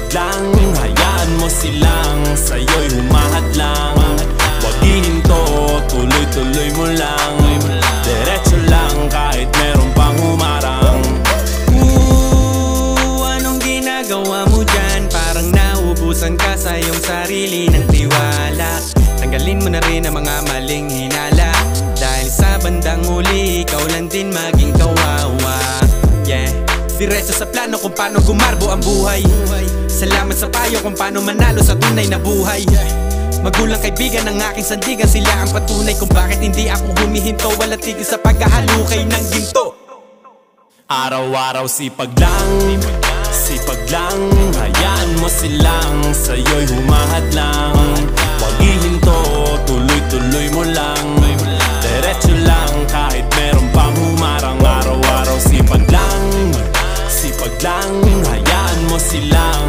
sipag lang, hayaan mo silang sa'yo'y humahad lang. Huwag ihinto, tuloy-tuloy mo lang. Diretso lang kahit meron pang humarang. Anong ginagawa mo dyan? Parang naubusan ka sa iyong sarili ng tiwala. Tanggalin mo na rin ang mga maling hinala, dahil sa bandang huli ikaw lang din maging kawawa. Yeah, diretso sa plano kung paano gumarbo ang buhay. Salamat sa payo kung paano manalo sa tunay na buhay. Magulang kaibigan ng aking sandigan, sila ang patunay kung bakit hindi ako humihinto. Walang tigil sa paghahalukay ng ginto. Araw-araw sipag lang, hayaan mo silang sa'yo'y humahad lang. Huwag ihinto, tuloy-tuloy mo lang. Diretso lang kahit meron pang humarang. Araw-araw sipag lang, hayaan mo silang